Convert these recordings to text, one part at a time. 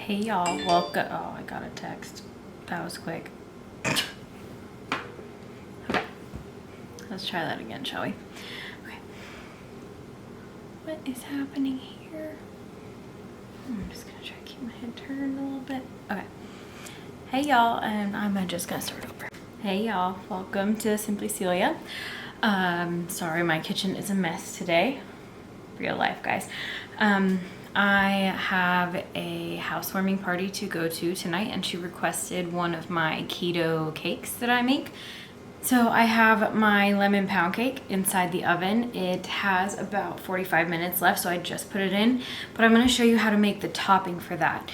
Hey y'all, welcome. Oh, I got a text. That was quick. Okay, let's try that again, shall we? Okay. What is happening here? I'm just gonna try to keep my head turned a little bit. Okay. Hey y'all, and I'm just gonna start over. Hey y'all, welcome to Simply Celia. Sorry, my kitchen is a mess today. Real life, guys. I have a housewarming party to go to tonight, and she requested one of my keto cakes that I make. So I have my lemon pound cake inside the oven. It has about 45 minutes left, so I just put it in, but I'm going to show you how to make the topping for that.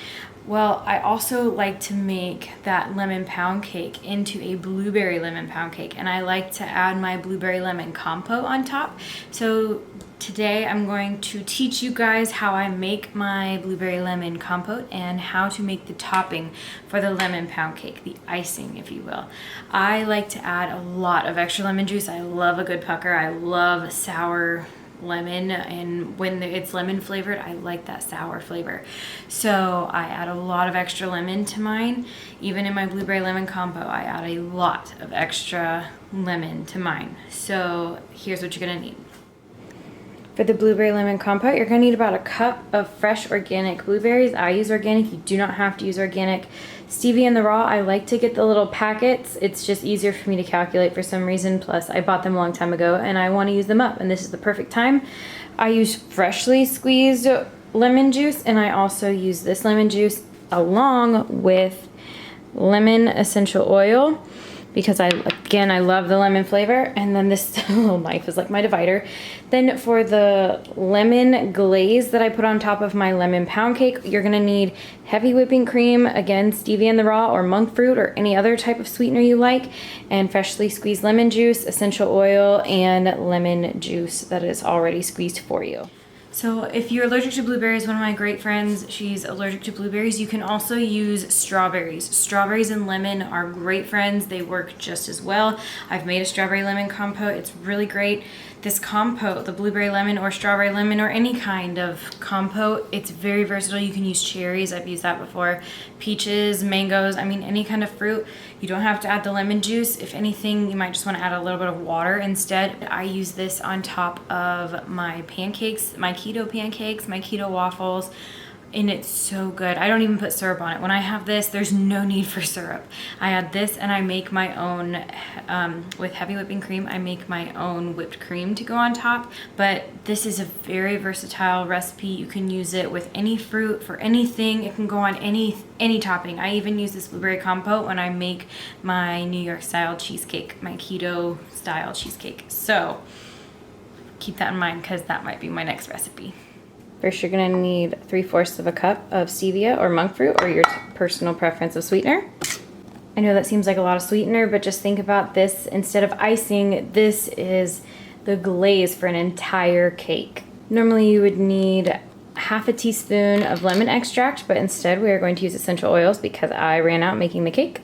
Well, I also like to make that lemon pound cake into a blueberry lemon pound cake, and I like to add my blueberry lemon compote on top. So today I'm going to teach you guys how I make my blueberry lemon compote and how to make the topping for the lemon pound cake, the icing, if you will. I like to add a lot of extra lemon juice. I love a good pucker. I love sour lemon, and when it's lemon flavored, I like that sour flavor. So I add a lot of extra lemon to mine. Even in my blueberry lemon compote, I add a lot of extra lemon to mine. So here's what you're gonna need. For the blueberry lemon compote, you're gonna need about a cup of fresh organic blueberries. I use organic, you do not have to use organic. Stevia in the raw, I like to get the little packets. It's just easier for me to calculate for some reason. Plus, I bought them a long time ago and I wanna use them up, and this is the perfect time. I use freshly squeezed lemon juice, and I also use this lemon juice along with lemon essential oil, because I love the lemon flavor. And then this little knife is like my divider. Then for the lemon glaze that I put on top of my lemon pound cake, you're gonna need heavy whipping cream, again, stevia in the raw or monk fruit or any other type of sweetener you like, and freshly squeezed lemon juice, essential oil, and lemon juice that is already squeezed for you. So if you're allergic to blueberries, one of my great friends, she's allergic to blueberries. You can also use strawberries. Strawberries and lemon are great friends. They work just as well. I've made a strawberry lemon compote. It's really great. This compote, the blueberry lemon or strawberry lemon or any kind of compote, it's very versatile. You can use cherries. I've used that before. Peaches, mangoes, I mean any kind of fruit. You don't have to add the lemon juice. If anything, you might just want to add a little bit of water instead. I use this on top of my pancakes, my keto pancakes, my keto waffles, and it's so good. I don't even put syrup on it. When I have this, there's no need for syrup. I add this and I make my own, with heavy whipping cream, I make my own whipped cream to go on top. But this is a very versatile recipe. You can use it with any fruit, for anything. It can go on any topping. I even use this blueberry compote when I make my New York style cheesecake, my keto style cheesecake. So keep that in mind, because that might be my next recipe. First, you're gonna need 3/4 of a cup of stevia or monk fruit, or your personal preference of sweetener. I know that seems like a lot of sweetener, but just think about this. Instead of icing, this is the glaze for an entire cake. Normally you would need half a teaspoon of lemon extract, but instead we are going to use essential oils because I ran out making the cake.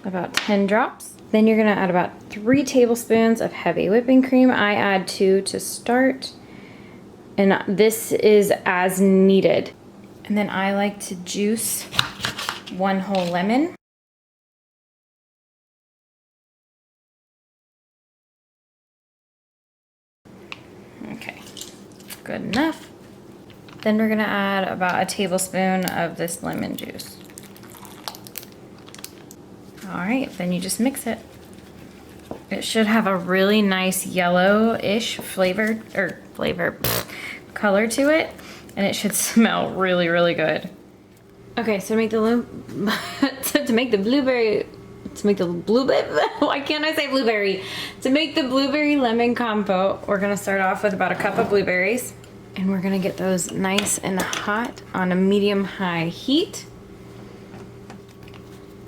About 10 drops. Then you're gonna add about 3 tablespoons of heavy whipping cream. I add 2 to start, and this is as needed. And then I like to juice 1 whole lemon. Okay, good enough. Then we're gonna add about a tablespoon of this lemon juice. All right, then you just mix it. It should have a really nice yellowish flavor color to it, and it should smell really, really good. Okay, so to make the blueberry, why can't I say blueberry? To make the blueberry lemon compote, we're gonna start off with about a cup of blueberries, and we're gonna get those nice and hot on a medium-high heat.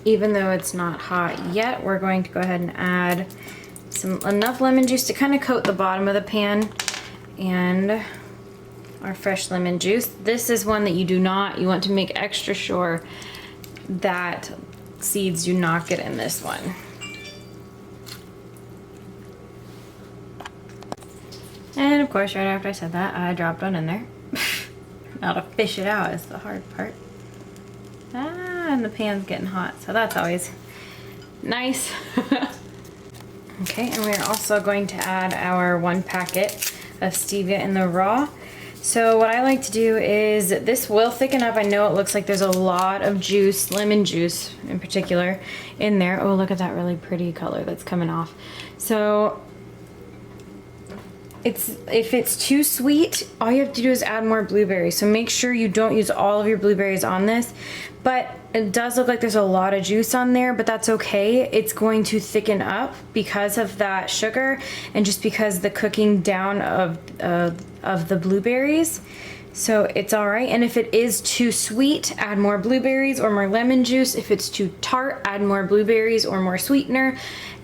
Even though it's not hot yet, we're going to go ahead and add enough lemon juice to kind of coat the bottom of the pan, and our fresh lemon juice. This is one that you want to make extra sure that seeds do not get in this one. And of course, right after I said that, I dropped one in there. Now to fish it out is the hard part. Ah, and the pan's getting hot, so that's always nice. Okay, and we're also going to add our 1 packet of stevia in the raw. So what I like to do is, this will thicken up. I know it looks like there's a lot of juice, lemon juice in particular, in there. Oh, look at that really pretty color that's coming off. So if it's too sweet, all you have to do is add more blueberries. So make sure you don't use all of your blueberries on this. But it does look like there's a lot of juice on there, but that's okay. It's going to thicken up because of that sugar and just because the cooking down of the blueberries. So it's all right. And if it is too sweet, add more blueberries or more lemon juice. If it's too tart, add more blueberries or more sweetener,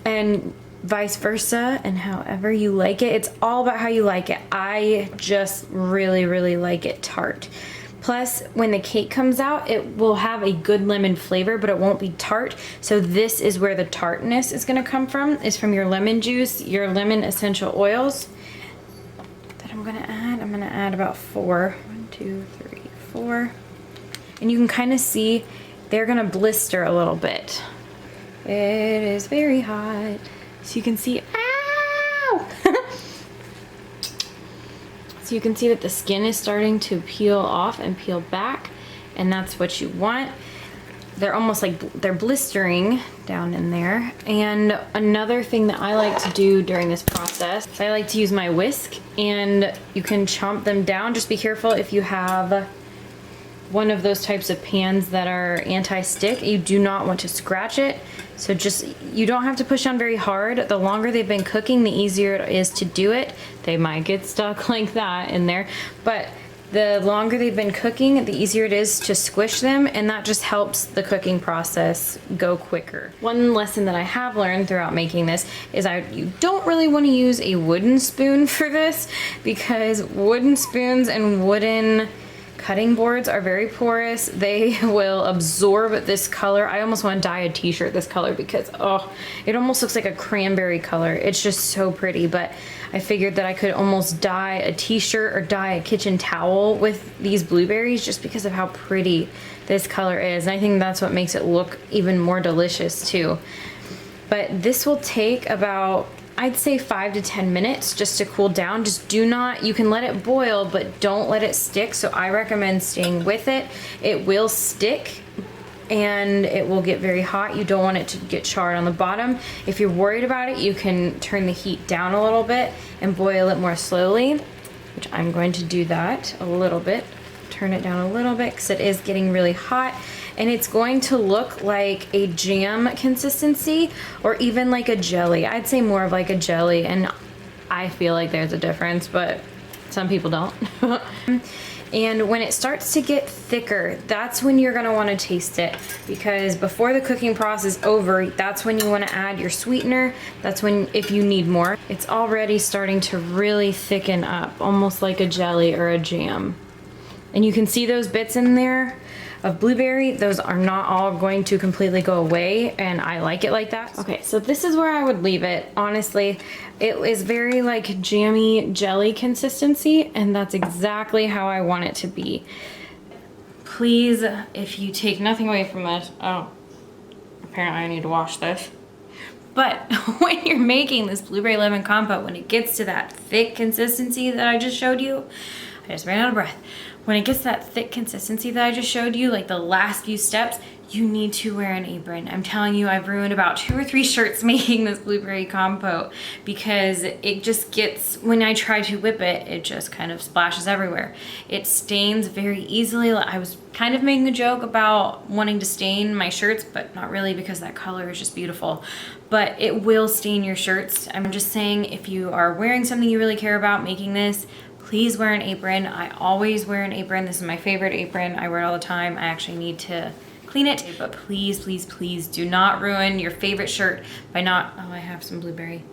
and vice versa, and however you like it. It's all about how you like it. I just really, really like it tart. Plus, when the cake comes out, it will have a good lemon flavor, but it won't be tart. So this is where the tartness is gonna come from, is from your lemon juice, your lemon essential oils that I'm gonna add. I'm gonna add about 4. 1, 2, 3, 4. And you can kind of see they're gonna blister a little bit. It is very hot. So you can see, ow! So you can see that the skin is starting to peel off and peel back, and that's what you want. They're almost like they're blistering down in there. And another thing that I like to do during this process is I like to use my whisk, and you can chomp them down. Just be careful if you have one of those types of pans that are anti-stick. You do not want to scratch it. So just, you don't have to push on very hard. The longer they've been cooking, the easier it is to do it. They might get stuck like that in there, but the longer they've been cooking, the easier it is to squish them, and that just helps the cooking process go quicker. One lesson that I have learned throughout making this is you don't really want to use a wooden spoon for this, because wooden spoons and wooden cutting boards are very porous. They will absorb this color. I almost want to dye a t-shirt this color because, oh, it almost looks like a cranberry color. It's just so pretty, but I figured that I could almost dye a t-shirt or dye a kitchen towel with these blueberries just because of how pretty this color is. And I think that's what makes it look even more delicious too. But this will take about, I'd say 5 to 10 minutes just to cool down. Just do not, you can let it boil, but don't let it stick. So I recommend staying with it. It will stick and it will get very hot. You don't want it to get charred on the bottom. If you're worried about it, you can turn the heat down a little bit and boil it more slowly, which I'm going to do that a little bit. Turn it down a little bit because it is getting really hot. And it's going to look like a jam consistency or even like a jelly. I'd say more of like a jelly, and I feel like there's a difference, but some people don't. And when it starts to get thicker, that's when you're gonna wanna taste it, because before the cooking process is over, that's when you wanna add your sweetener. That's when, if you need more. It's already starting to really thicken up, almost like a jelly or a jam. And you can see those bits in there of blueberry. Those are not all going to completely go away, and I like it like that. Okay, so this is where I would leave it. Honestly, it is very like jammy jelly consistency, and that's exactly how I want it to be. Please, if you take nothing away from this, oh, apparently I need to wash this. But when you're making this blueberry lemon compote, when it gets to that thick consistency that I just showed you, I just ran out of breath. When it gets that thick consistency that I just showed you, like the last few steps, you need to wear an apron. I'm telling you, I've ruined about 2 or 3 shirts making this blueberry compote because it just gets, when I try to whip it, it just kind of splashes everywhere. It stains very easily. I was kind of making a joke about wanting to stain my shirts, but not really, because that color is just beautiful. But it will stain your shirts. I'm just saying, if you are wearing something you really care about making this, please wear an apron. I always wear an apron. This is my favorite apron. I wear it all the time. I actually need to clean it, but please, please, please do not ruin your favorite shirt by not, oh, I have some blueberry,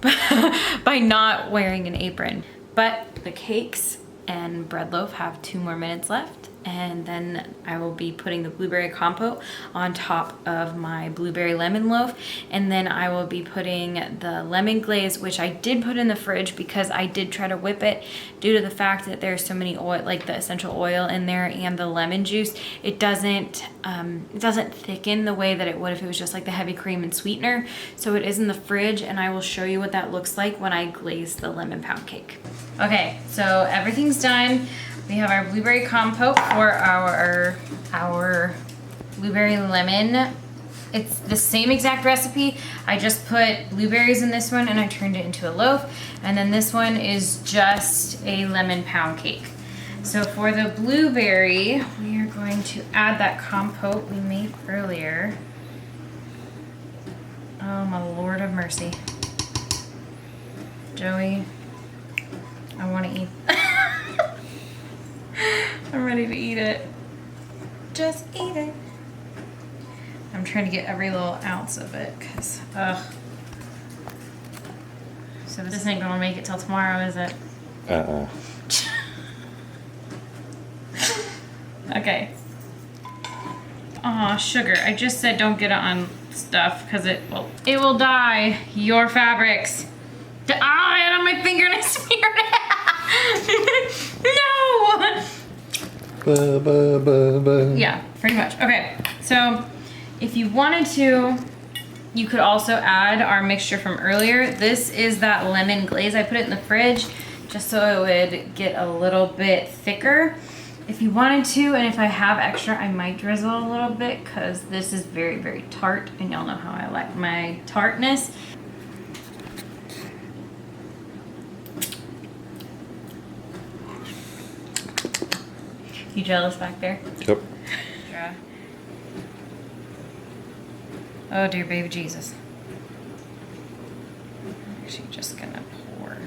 by not wearing an apron. But the cakes and bread loaf have 2 more minutes left, And then I will be putting the blueberry compote on top of my blueberry lemon loaf. And then I will be putting the lemon glaze, which I did put in the fridge because I did try to whip it due to the fact that there's so many oil, like the essential oil in there and the lemon juice. It doesn't thicken the way that it would if it was just like the heavy cream and sweetener. So it is in the fridge, and I will show you what that looks like when I glaze the lemon pound cake. Okay, so everything's done. We have our blueberry compote for our blueberry lemon. It's the same exact recipe. I just put blueberries in this one and I turned it into a loaf. And then this one is just a lemon pound cake. So for the blueberry, we are going to add that compote we made earlier. Oh my Lord of mercy. Joey, I want to eat. I'm ready to eat it. Just eat it. I'm trying to get every little ounce of it because, ugh. So this ain't gonna make it till tomorrow, is it? Okay. Aw, sugar. I just said don't get it on stuff because it will dye your fabrics. I had it on my finger and I smeared it. No! Yeah, pretty much. Okay, so if you wanted to, you could also add our mixture from earlier. This is that lemon glaze. I put it in the fridge just so it would get a little bit thicker. If you wanted to, and if I have extra, I might drizzle a little bit because this is very, very tart, and y'all know how I like my tartness. You jealous back there? Yep. Yeah. Oh dear baby Jesus. I'm actually just gonna pour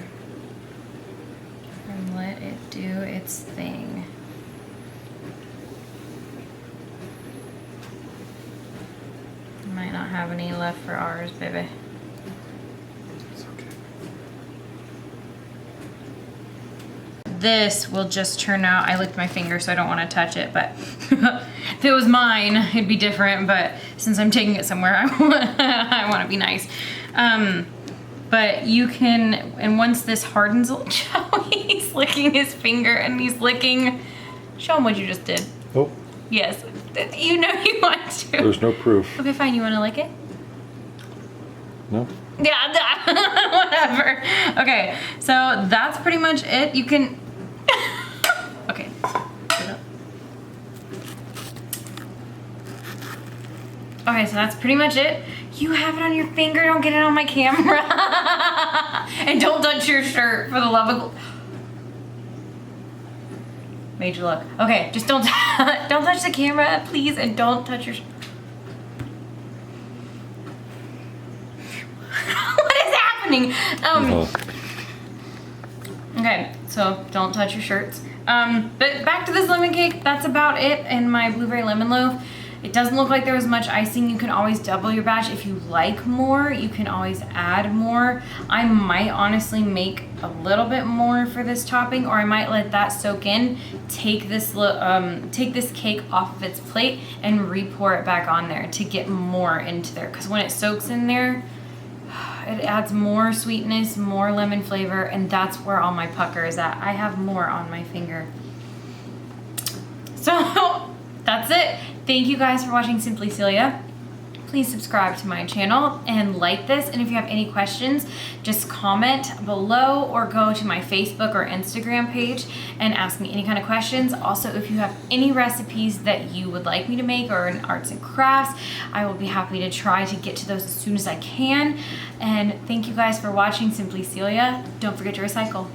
and let it do its thing. Might not have any left for ours, baby. It's okay. This will just turn out, I licked my finger so I don't want to touch it, but if it was mine, it'd be different, but since I'm taking it somewhere, I want to be nice. But you can, and once this hardens, he's licking his finger and he's licking, show him what you just did. Oh. Yes, you know you want to. There's no proof. Okay, fine, you want to lick it? No? Yeah, whatever. Okay, so that's pretty much it. You can, okay. Okay, so that's pretty much it. You have it on your finger, don't get it on my camera. And don't touch your shirt for the love of... Made you look. Okay, just don't touch the camera, please, and don't touch your... What is happening? Okay, so don't touch your shirts. But back to this lemon cake, that's about it in my blueberry lemon loaf. It doesn't look like there was much icing. You can always double your batch. If you like more, you can always add more. I might honestly make a little bit more for this topping, or I might let that soak in, take this cake off of its plate and re-pour it back on there to get more into there. Because when it soaks in there, it adds more sweetness, more lemon flavor, and that's where all my pucker is at. I have more on my finger. So that's it. Thank you guys for watching Simply Celia. Please subscribe to my channel and like this. And if you have any questions, just comment below or go to my Facebook or Instagram page and ask me any kind of questions. Also, if you have any recipes that you would like me to make or in arts and crafts, I will be happy to try to get to those as soon as I can. And thank you guys for watching Simply Celia. Don't forget to recycle.